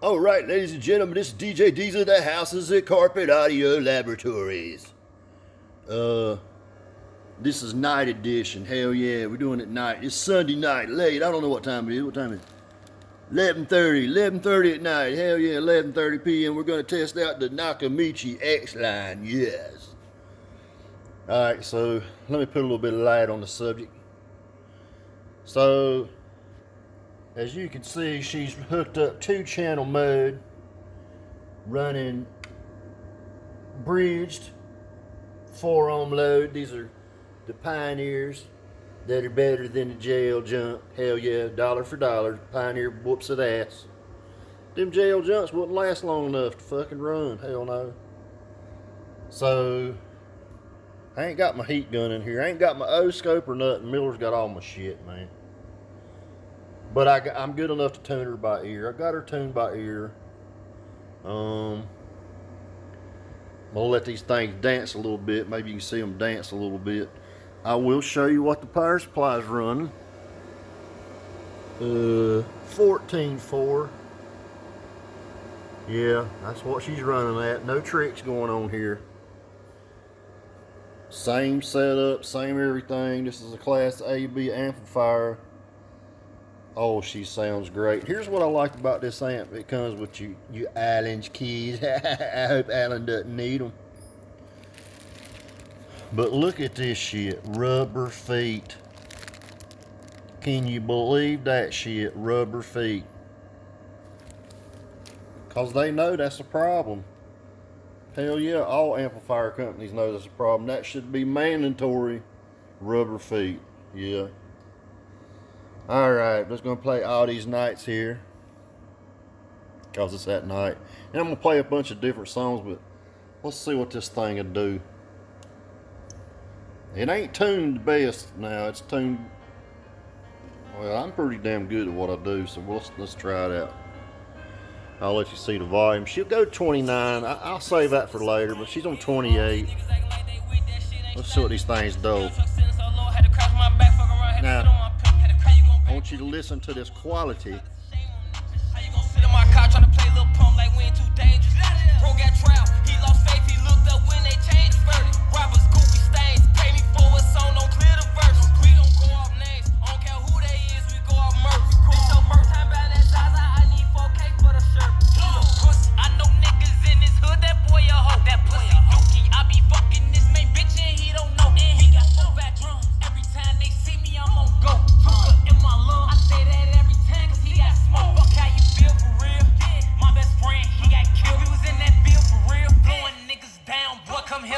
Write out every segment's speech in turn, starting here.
All right, ladies and gentlemen, this is DJ Diesel at the Houses at Carpet Audio Laboratories. This is night edition. Hell yeah, we're doing it night. It's Sunday night, late. I don't know what time it is. What time is it? 11:30 at night. Hell yeah, 11:30 p.m. We're going to test out the Nakamichi X line. Yes. All right, so let me put a little bit of light on the subject. So, as you can see, she's hooked up 2-channel mode, running bridged 4-ohm load. These are the Pioneers that are better than the JL Jump. Hell yeah, dollar for dollar. Pioneer whoops its ass. Them JL Jumps wouldn't last long enough to fucking run. Hell no. So, I ain't got my heat gun in here. I ain't got my O-scope or nothing. Miller's got all my shit, man. But I'm good enough to tune her by ear. I got her tuned by ear. I'm gonna let these things dance a little bit. Maybe you can see them dance a little bit. I will show you what the power supply is running. 14.4. Yeah, that's what she's running at. No tricks going on here. Same setup, same everything. This is a Class AB amplifier. Oh, she sounds great. Here's what I like about this amp. It comes with you Allen's keys. I hope Allen doesn't need them. But look at this shit. Rubber feet. Can you believe that shit? Rubber feet. Because they know that's a problem. Hell yeah, all amplifier companies know that's a problem. That should be mandatory. Rubber feet. Yeah. Alright, just going to play all these nights here, because it's at night. And I'm going to play a bunch of different songs, but let's see what this thing will do. It ain't tuned the best now. It's tuned, well, I'm pretty damn good at what I do, so let's try it out. I'll let you see the volume. She'll go 29. I'll save that for later, but she's on 28. Let's see what these things do. Now, I want you to listen to this quality.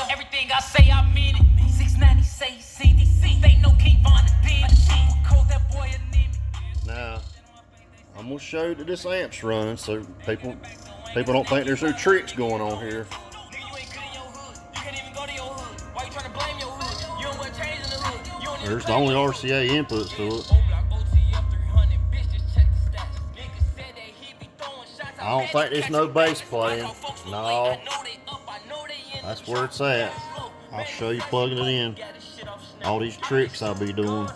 Everything I say, I mean it. 690 say CDC. They know King Von the beat. That boy anemic. Now, I'm gonna show you that this amp's running, so people don't think there's no tricks going on here. There's the only RCA inputs to it. I don't think there's no bass playing. No. That's where it's at. I'll show you plugging it in. All these tricks I'll be doing. Now,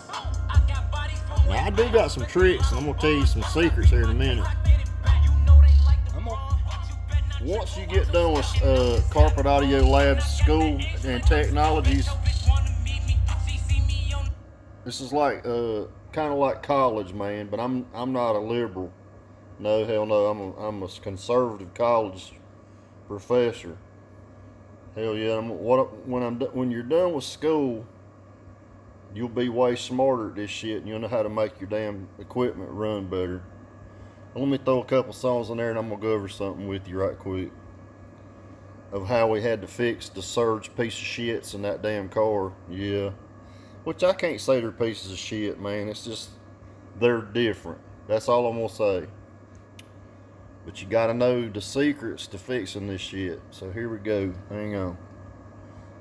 I do got some tricks, and I'm going to tell you some secrets here in a minute. Once you get done with Carpet Audio Labs School and Technologies, this is like kind of like college, man. But I'm not a liberal. No, hell no. I'm a conservative college professor. Hell yeah! When you're done with school, you'll be way smarter at this shit, and you'll know how to make your damn equipment run better. Let me throw a couple songs in there, and I'm gonna go over something with you right quick of how we had to fix the surge piece of shits in that damn car. Yeah, which I can't say they're pieces of shit, man. It's just they're different. That's all I'm gonna say. But you gotta know the secrets to fixing this shit. So here we go. Hang on.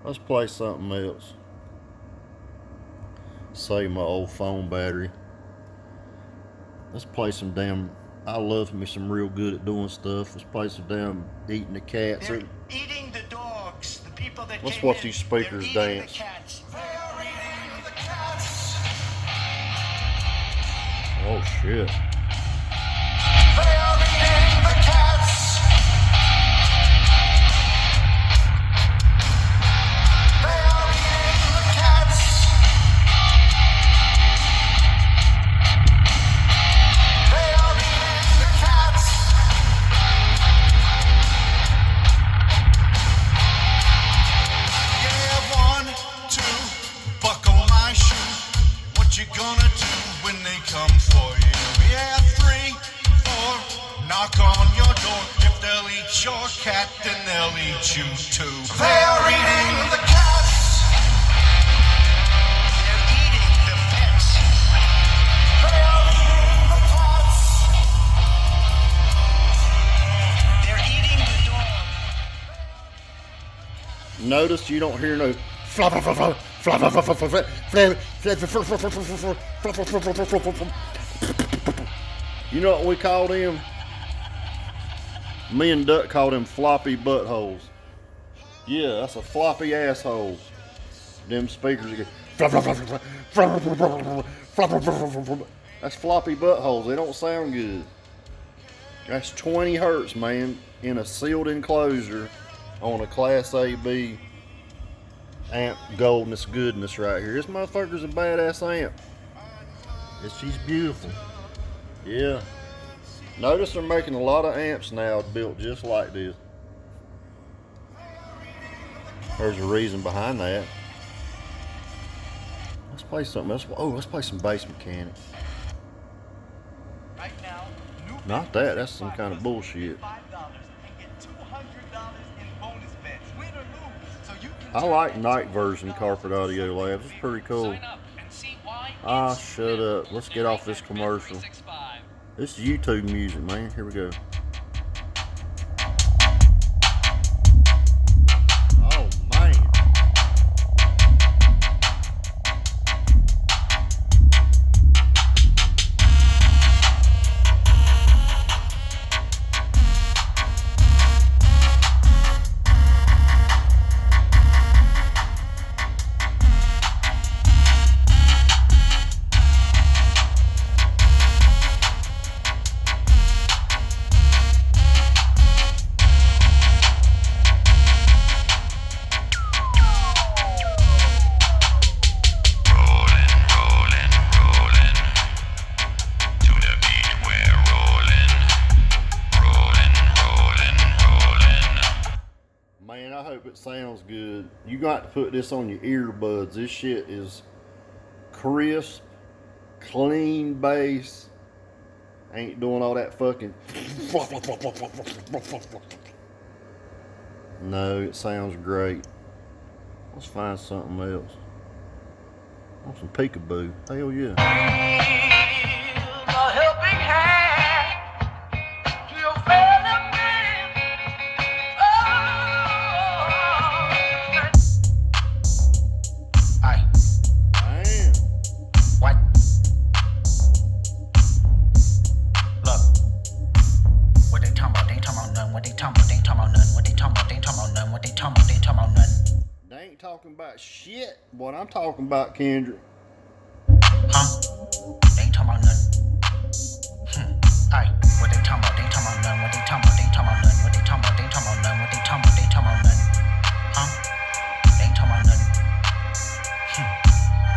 Let's play something else. Save my old phone battery. Let's play some damn... I love me some real good at doing stuff. Let's play some damn Eating the Cats. They're eating the dogs. The people that let's watch these speakers dance. The cats. Oh shit. They are eating the cats. knock on your door. If they'll eat your cat, then they'll eat you too. They're eating the cats. They're eating the pets. They're eating the cats. They're eating the dog. Notice you don't hear no flop. You know what we call them? Me and Duck call them floppy buttholes. Yeah, that's a floppy asshole. Them speakers get that's floppy buttholes. They don't sound good. That's 20 hertz, man, in a sealed enclosure on a Class AB amp goldness goodness right here. This motherfucker's a badass amp. She's beautiful. Yeah. Notice they're making a lot of amps now built just like this. There's a reason behind that. Let's play something else. Oh, let's play some Bass Mechanic. Right now, Not that. That's some kind of bullshit. $5 and get $200 in bonus bets. Win or lose, so you can I like night version Carpet Audio Labs. It's pretty cool. Sign up and see why Ah, it's shut up. Let's get off this commercial. 365. This is YouTube music, man. Here we go. Oh, man. Man, I hope it sounds good. You got to put this on your earbuds. This shit is crisp, clean bass. Ain't doing all that fucking. No, it sounds great. Let's find something else. I want some peekaboo. Hell yeah. A helping hand to your fellow man. Aye. Damn. What? Look. What they talking about? They ain't talking about nothing. What they talking about? They ain't talking about nothing. What they talking about? They ain't talking about nothing. What they talking about? They ain't talking about nothing. They ain't talking about shit. What I'm talking about, Kendrick. Huh? They ain't talking about nothing. Aye. What they talking about? They ain't talking about nothing. What they talking about? They ain't talking about nothing. What they talking about? They ain't talking about nothing. What they talking about? They ain't talking about nothing. Huh? They ain't talking about nothing.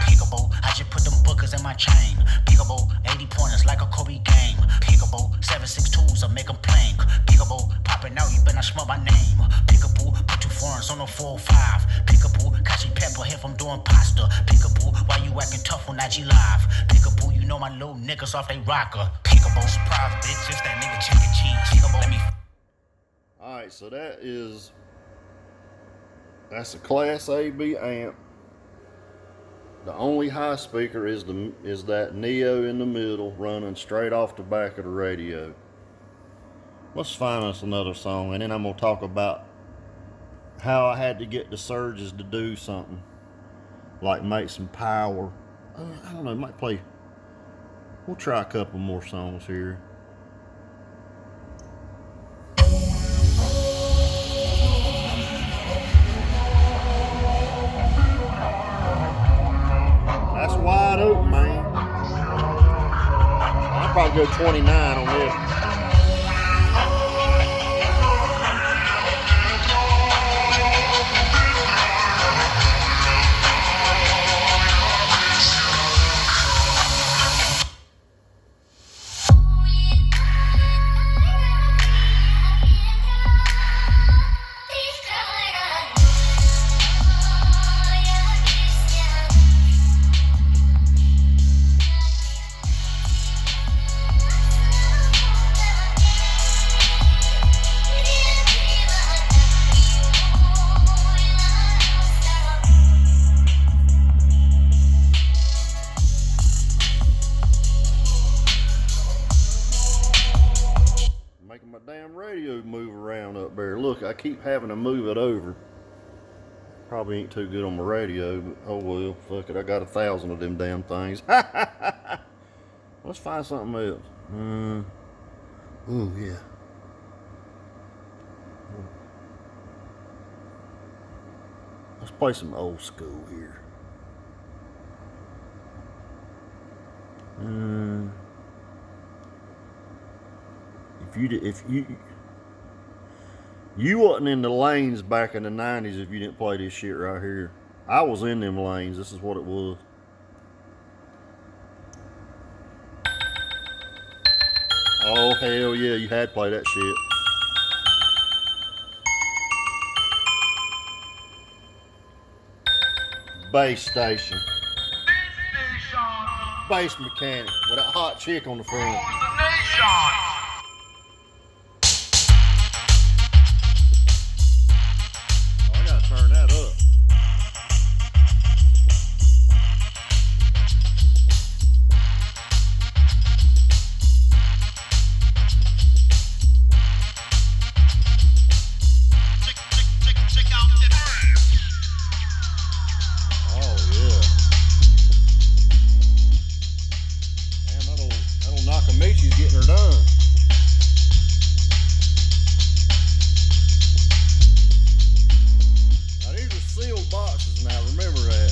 Peekaboo, I just put them bookers in my chain. Peekaboo, 80 pointers like a Kobe game. Peekaboo, 7.62s, I make them plain. Peekaboo, popping out, you better smell my name. Peekaboo, put 2 foreigns on the 405. Peekaboo, Kashi Pepper here from doing pasta. Peekaboo, why you acting tough on IG Live? Peekaboo, you know my little niggas off they rocker. Peekaboo, surprise bitch, it's that nigga chicken cheese. Peekaboo, let me. Alright, so that's a Class AB amp. The only high speaker is that Neo in the middle running straight off the back of the radio. Let's find us another song, and then I'm gonna talk about how I had to get the Surges to do something, like make some power. I don't know, might play. We'll try a couple more songs here. That's wide open, man. I'll probably go 29 on this. making my damn radio move around up there. Look, I keep having to move it over. Probably ain't too good on my radio, but oh well, fuck it. I got 1,000 of them damn things. Let's find something else. Ooh, yeah. Let's play some old school here. If you wasn't in the lanes back in the 90s if you didn't play this shit right here. I was in them lanes. This is what it was. Oh hell yeah, you had to play that shit. Bass station. Bass mechanic with that hot chick on the front. Oh, I gotta turn that up. Nakamichi's getting her done. Now these are sealed boxes now, remember that.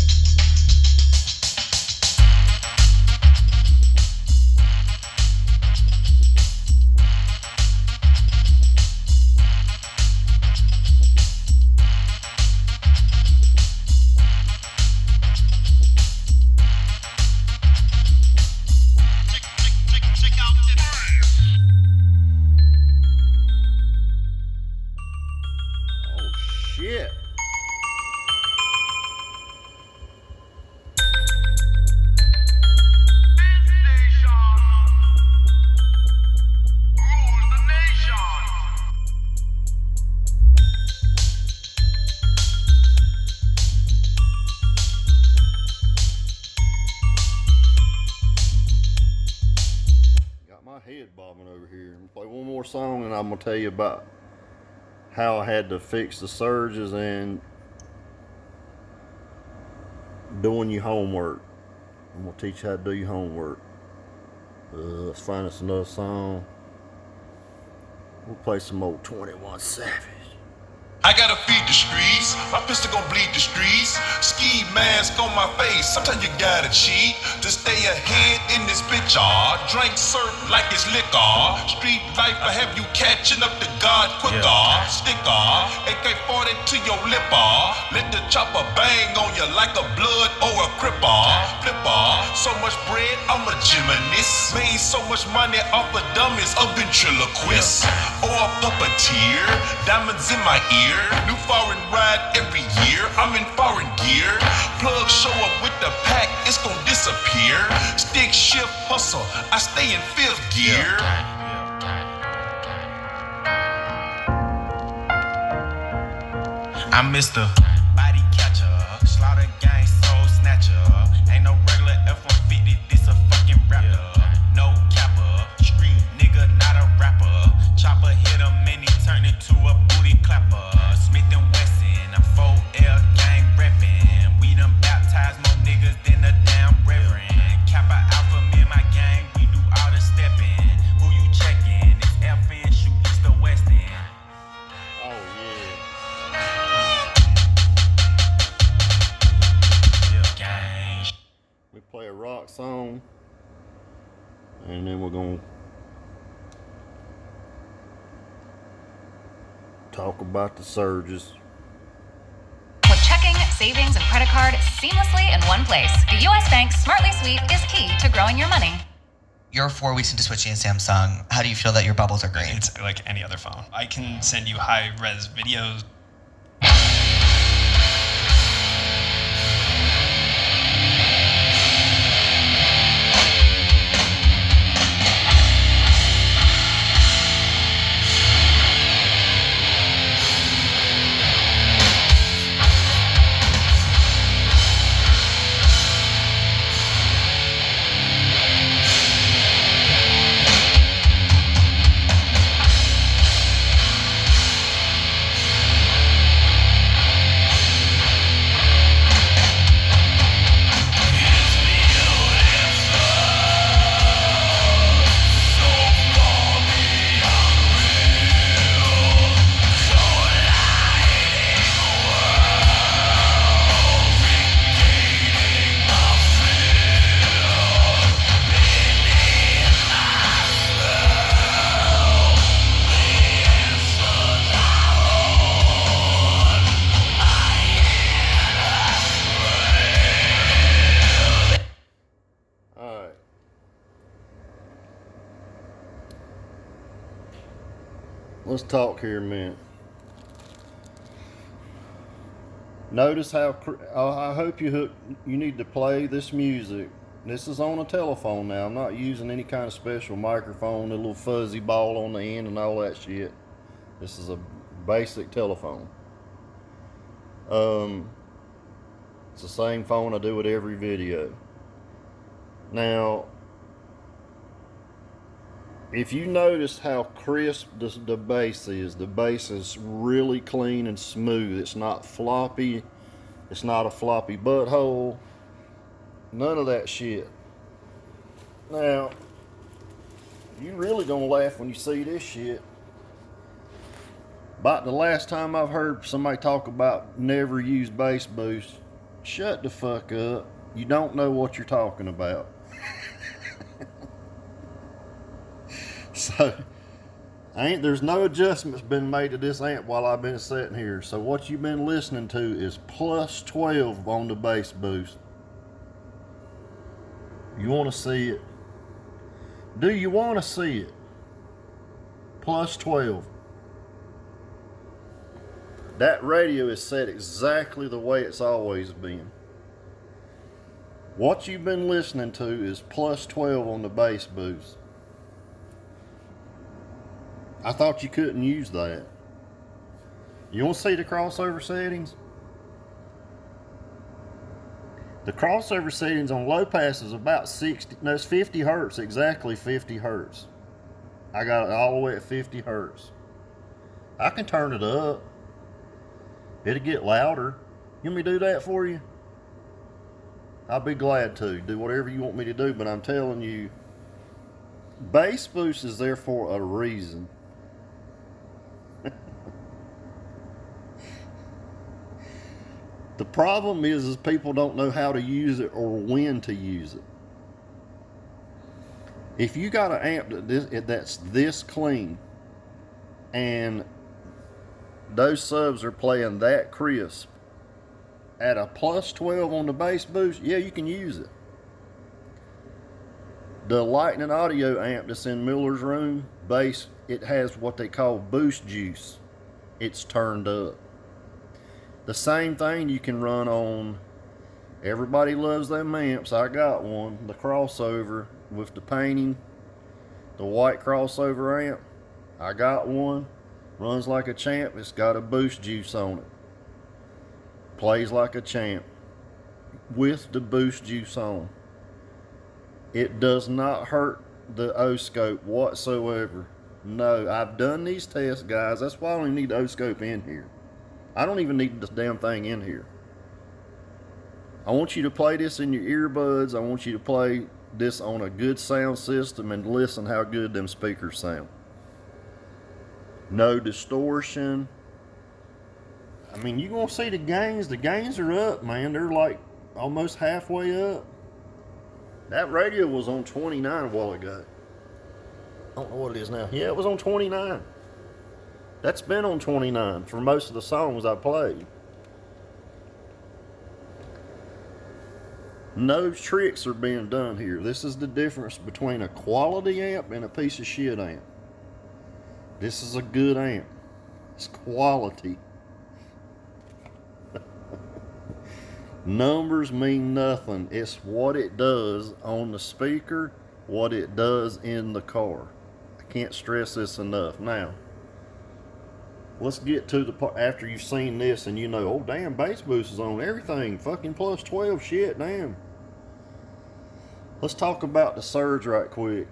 Shit. Got my head bobbing over here. I'm gonna play one more song and I'm gonna tell you about how I had to fix the surges and doing your homework. I'm gonna teach you how to do your homework. Let's find us another song. We'll play some old 21 Savage. I gotta feed the streets, my pistol gon' bleed the streets. Ski mask on my face, sometimes you gotta cheat to stay ahead in this bitch. Drink surf like it's liquor. Street life, I have you catching up to God quicker. Sticker, AK-40 to your lip. Let the chopper bang on you like a blood or a cripper. Flipper, so much bread, I'm a gymnast. Made so much money off of dummies, a ventriloquist or a puppeteer. Diamonds in my ear. New foreign ride every year. I'm in foreign gear. Plug show up with the pack, it's gon' disappear. Stick shift hustle, I stay in fifth gear. I'm Mr. Body Catcher, Slaughter Gang Soul Snatcher. Ain't no regular F-150, this a fucking rapper. No capper, street nigga, not a rapper. Chopper hit him and he turned into a booty clapper. Smith & Wesson, I'm 4L gang reppin'. We done baptized more niggas than a damn reverend. Kappa Alpha, me and my gang, we do all the steppin'. Who you checkin'? It's FN, shoot east or west end. Oh yeah. Gang. We play a rock song and then we're gonna talk about the surges. With checking, savings, and credit card seamlessly in one place, the U.S. Bank Smartly Sweep is key to growing your money. You're 4 weeks into switching to Samsung. How do you feel that your bubbles are great? It's like any other phone. I can send you high-res videos. let's talk here a minute. Notice how I hope you need to play this music. This is on a telephone now. I'm not using any kind of special microphone, a little fuzzy ball on the end and all that shit. This is a basic telephone. It's the same phone I do with every video. Now, if you notice how crisp the bass is really clean and smooth. It's not floppy. It's not a floppy butthole. None of that shit. Now, you really gonna laugh when you see this shit. About the last time I've heard somebody talk about never use bass boost, shut the fuck up. You don't know what you're talking about. So, there's no adjustments been made to this amp while I've been sitting here. So what you've been listening to is plus 12 on the bass boost. You want to see it? Do you want to see it? Plus 12. That radio is set exactly the way it's always been. What you've been listening to is plus 12 on the bass boost. I thought you couldn't use that. You want to see the crossover settings? The crossover settings on low pass is about 50 hertz, exactly 50 hertz. I got it all the way at 50 hertz. I can turn it up. It'll get louder. You want me to do that for you? I'll be glad to. Do whatever you want me to do, but I'm telling you, bass boost is there for a reason. The problem is people don't know how to use it or when to use it. If you got an amp that's this clean and those subs are playing that crisp at a plus 12 on the bass boost, yeah, you can use it. The Lightning Audio amp that's in Miller's room, bass, it has what they call boost juice. It's turned up. The same thing you can run on, everybody loves them amps. I got one, the crossover with the painting, the white crossover amp. I got one, runs like a champ. It's got a boost juice on it. Plays like a champ with the boost juice on. It does not hurt the O-scope whatsoever. No, I've done these tests, guys. That's why I don't even need the O-scope in here. I don't even need this damn thing in here. I want you to play this in your earbuds. I want you to play this on a good sound system and listen how good them speakers sound. No distortion. I mean, you're going to see the gains. The gains are up, man. They're like almost halfway up. That radio was on 29 a while ago. I don't know what it is now. Yeah, it was on 29. That's been on 29 for most of the songs I played. No tricks are being done here. This is the difference between a quality amp and a piece of shit amp. This is a good amp. It's quality. Numbers mean nothing. It's what it does on the speaker, what it does in the car. I can't stress this enough. Now, let's get to the part after you've seen this and you know, oh damn, bass boost is on everything. Fucking plus 12 shit, damn. Let's talk about the surge right quick.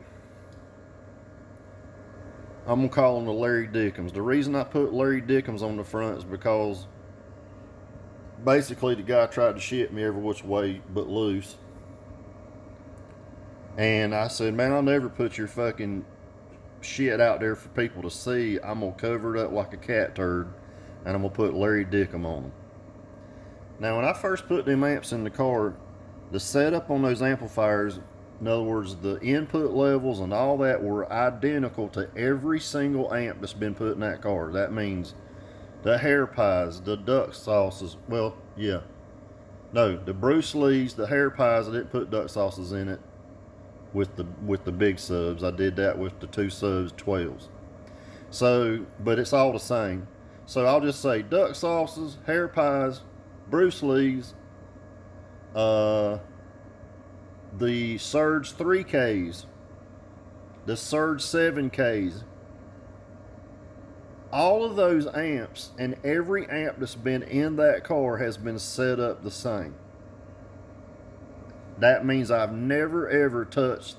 I'm gonna call them the Larry Dickems. The reason I put Larry Dickems on the front is because basically the guy tried to shit me every which way but loose. And I said, man, I'll never put your fucking shit out there for people to see. I'm gonna cover it up like a cat turd and I'm gonna put Larry Dickem on them. Now when I first put them amps in the car, the setup on those amplifiers, in other words the input levels and all that, were identical to every single amp that's been put in that car. That means the hair pies, the duck sauces, well, yeah. No, the Bruce Lee's, the hair pies, I didn't put duck sauces in it. With the big subs, I did that with the 2 subs 12s. So, but it's all the same. So I'll just say duck sauces, hair pies, Bruce Lee's, the Surge 3Ks, the Surge 7Ks. All of those amps and every amp that's been in that car has been set up the same. That means I've never ever touched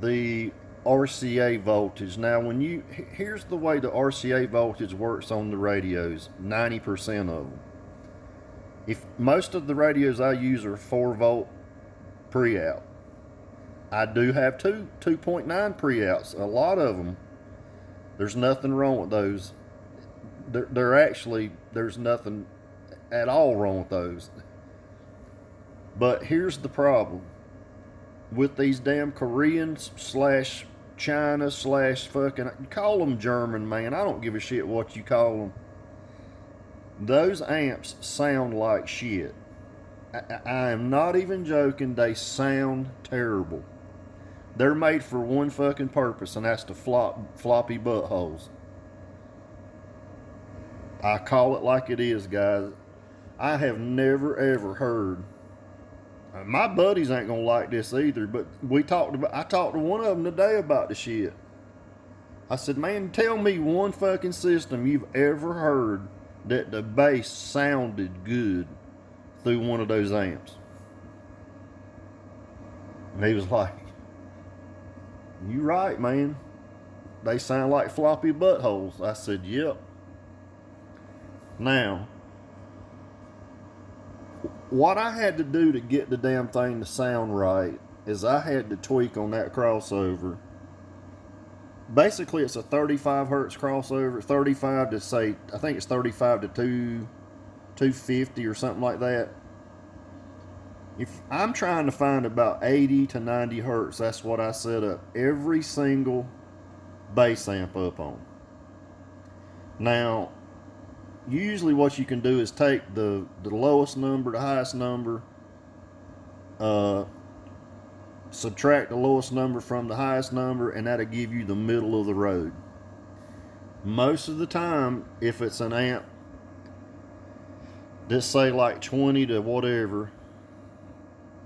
the RCA voltage. Now, here's the way the RCA voltage works on the radios, 90% of them. If most of the radios I use are 4-volt pre-out. I do have 2.9 pre-outs. A lot of them. There's nothing wrong with those. There's nothing at all wrong with those. But here's the problem. With these damn Koreans / China / fucking, call them German, man. I don't give a shit what you call them. Those amps sound like shit. I am not even joking. They sound terrible. They're made for one fucking purpose, and that's to floppy buttholes. I call it like it is, guys. I have never ever heard. My buddies ain't gonna like this either, but I talked to one of them today about the shit. I said, man, tell me one fucking system you've ever heard that the bass sounded good through one of those amps. And he was like, you right, man. They sound like floppy buttholes. I said, yep. Now, what I had to do to get the damn thing to sound right is I had to tweak on that crossover. Basically, it's a 35 hertz crossover, 35 to say, I think it's 35 to 250 or something like that. If I'm trying to find about 80 to 90 hertz, that's what I set up every single bass amp up on. Now, usually what you can do is take the lowest number, the highest number, subtract the lowest number from the highest number, and that'll give you the middle of the road. Most of the time, if it's an amp, let's say like 20 to whatever,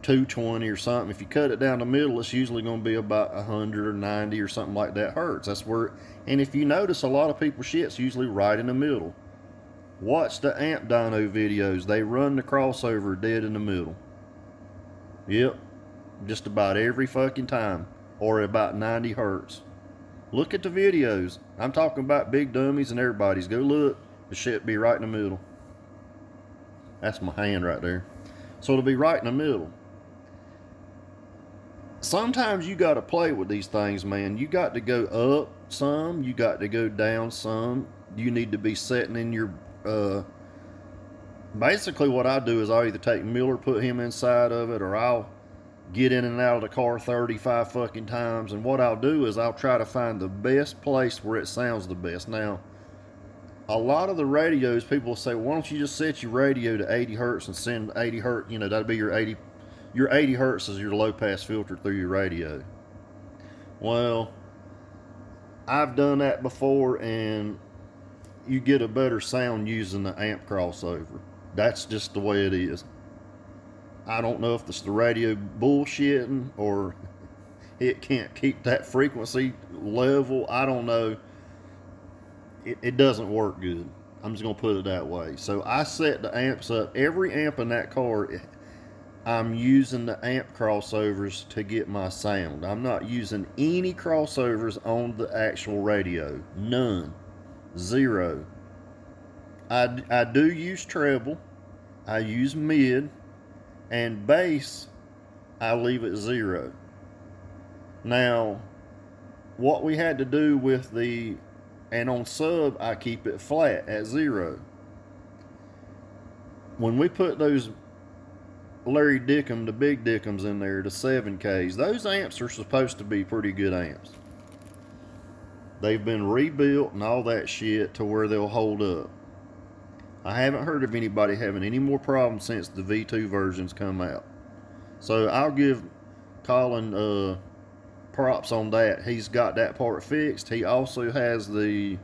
220 or something, if you cut it down the middle, it's usually going to be about 100 or 90 or something like that hertz. That's where, and if you notice, a lot of people shit's usually right in the middle. Watch the amp dyno videos. They run the crossover dead in the middle. Yep. Just about every fucking time. Or about 90 hertz. Look at the videos. I'm talking about big dummies and everybody's. Go look. The shit be right in the middle. That's my hand right there. So it'll be right in the middle. Sometimes you got to play with these things, man. You got to go up some. You got to go down some. You need to be setting in your... basically what I do is I'll either take Miller, put him inside of it, or I'll get in and out of the car 35 fucking times. And what I'll do is I'll try to find the best place where it sounds the best. Now, a lot of the radios, people will say, why don't you just set your radio to 80 hertz and send 80 hertz, you know, that'll be your 80 hertz is your low pass filter through your radio. Well, I've done that before, and you get a better sound using the amp crossover. That's just the way it is. I don't know if it's the radio bullshitting or it can't keep that frequency level. I don't know. It doesn't work good. I'm just going to put it that way. So I set the amps up. Every amp in that car, I'm using the amp crossovers to get my sound. I'm not using any crossovers on the actual radio. None. Zero. I do use treble. I use mid. And bass, I leave it 0. Now, what we had to do with and on sub, I keep it flat at 0. When we put those Larry Dickem, the big Dickems in there, the 7Ks, those amps are supposed to be pretty good amps. They've been rebuilt and all that shit to where they'll hold up. I haven't heard of anybody having any more problems since the V2 versions come out. So I'll give Colin props on that. He's got that part fixed. He also has the,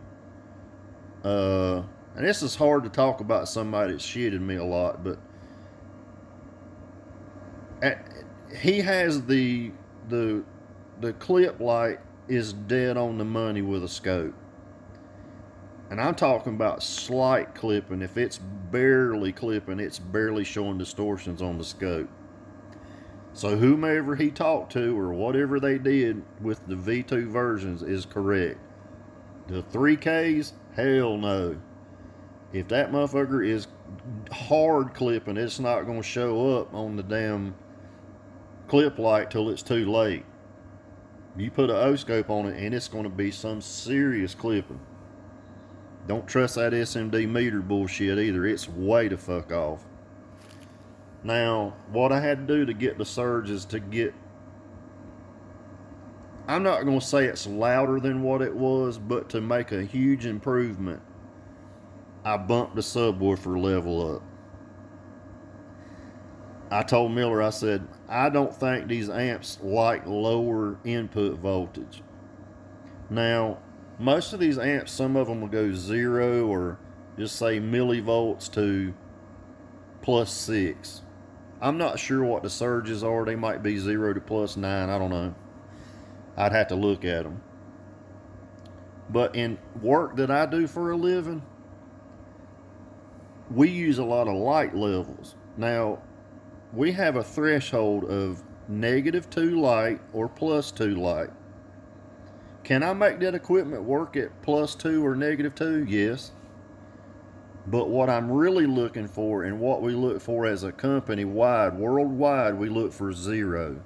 and this is hard to talk about somebody that's shitted me a lot, but he has the clip light is dead on the money with a scope. And I'm talking about slight clipping. If it's barely clipping, it's barely showing distortions on the scope. So whomever he talked to or whatever they did with the V2 versions is correct. The 3Ks, hell no. If that motherfucker is hard clipping, it's not going to show up on the damn clip light till it's too late. You put an O-scope on it and it's going to be some serious clipping. Don't trust that SMD meter bullshit either. It's way the fuck off. Now, what I had to do to get the surge is to get, I'm not going to say it's louder than what it was, but to make a huge improvement, I bumped the subwoofer level up. I told Miller, I said, I don't think these amps like lower input voltage. Now, most of these amps, some of them will go 0 or just say millivolts to +6. I'm not sure what the surges are. They might be 0 to +9. I don't know. I'd have to look at them. But in work that I do for a living, we use a lot of light levels. Now, we have a threshold of -2 light or +2 light. Can I make that equipment work at +2 or -2? Yes. But what I'm really looking for, and what we look for as a company wide, worldwide, we look for 0.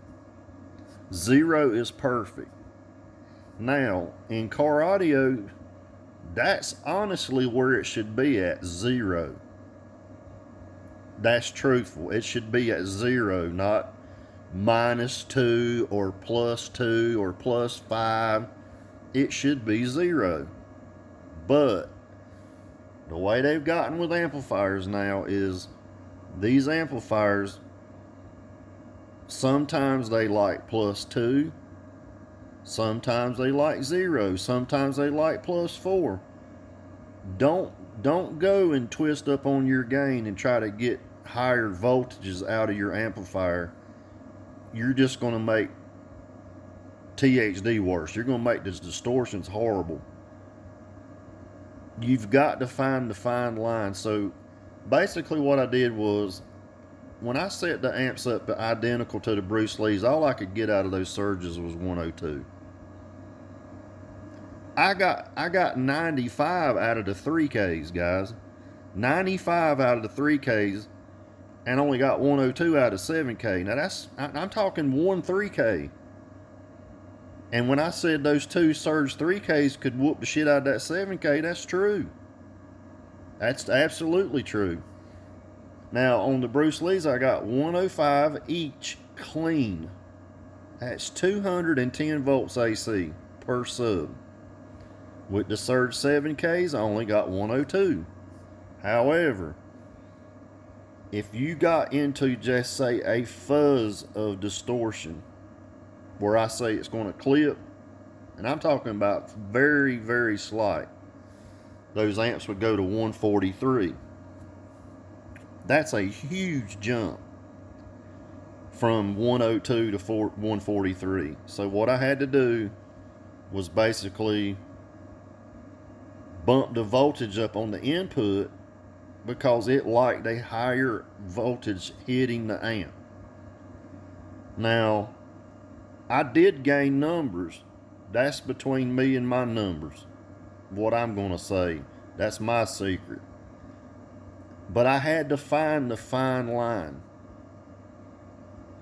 0 is perfect. Now, in car audio, that's honestly where it should be at, 0. That's truthful. It should be at 0, not -2 or +2 or +5. It should be 0. But the way they've gotten with amplifiers now is these amplifiers, sometimes they like +2, sometimes they like 0, sometimes they like +4. Don't go and twist up on your gain and try to get higher voltages out of your amplifier. You're just going to make THD worse. You're going to make these distortions horrible. You've got to find the fine line. So basically what I did was, when I set the amps up identical to the Bruce Lee's, all I could get out of those surges was 102. I got 95 out of the 3Ks, guys. 95 out of the 3Ks, and only got 102 out of 7K. Now I'm talking 1 3K. And when I said those 2 surge 3Ks could whoop the shit out of that 7K, that's true. That's absolutely true. Now, on the Bruce Lee's, I got 105 each clean. That's 210 volts AC per sub. With the surge 7Ks, I only got 102. However, if you got into, just say, a fuzz of distortion, where I say it's going to clip, and I'm talking about very, very slight, those amps would go to 143. That's a huge jump from 102 to 143. So what I had to do was basically bump the voltage up on the input, because it liked a higher voltage hitting the amp. Now, I did gain numbers. That's between me and my numbers. What I'm going to say. That's my secret. But I had to find the fine line.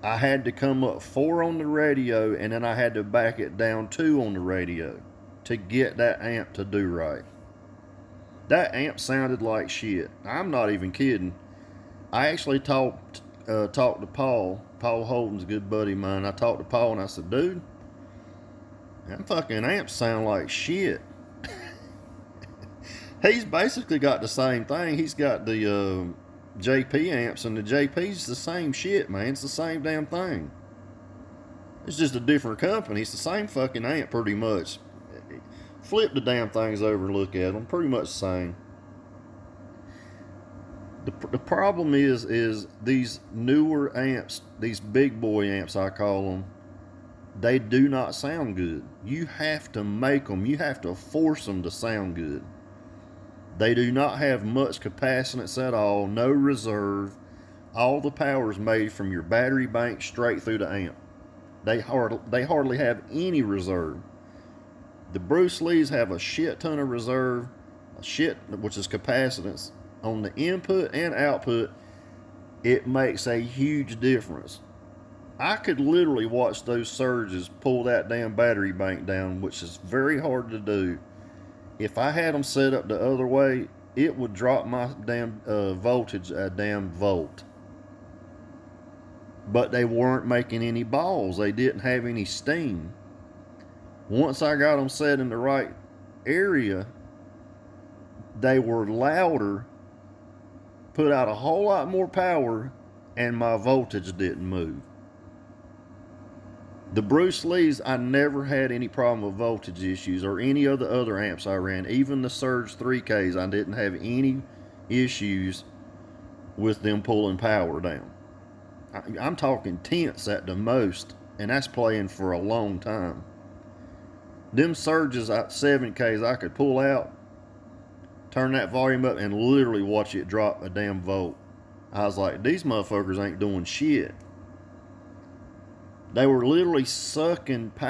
I had to come up 4 on the radio, and then I had to back it down 2 on the radio to get that amp to do right. That amp sounded like shit. I'm not even kidding. I actually talked to Paul. Paul Holden's a good buddy of mine. I talked to Paul and I said, dude, them fucking amps sound like shit. He's basically got the same thing. He's got the JP amps, and the JP's the same shit, man. It's the same damn thing. It's just a different company. It's the same fucking amp pretty much. Flip the damn things over and look at them. Pretty much the same. The problem is these newer amps, these big boy amps I call them, they do not sound good. You have to make them. You have to force them to sound good. They do not have much capacitance at all, no reserve. All the power is made from your battery bank straight through the amp. They hardly have any reserve. The Bruce Lees have a shit ton of reserve, which is capacitance, on the input and output. It makes a huge difference. I could literally watch those surges pull that damn battery bank down, which is very hard to do. If I had them set up the other way, it would drop my damn voltage a damn volt. But they weren't making any balls. They didn't have any steam. Once I got them set in the right area, they were louder, put out a whole lot more power, and my voltage didn't move. The Bruce Lees, I never had any problem with voltage issues, or any of the other amps I ran. Even the Surge 3Ks, I didn't have any issues with them pulling power down. I'm talking tenths at the most, and that's playing for a long time. Them Surges at 7Ks, I could pull out, turn that volume up, and literally watch it drop a damn volt. I was like, these motherfuckers ain't doing shit. They were literally sucking power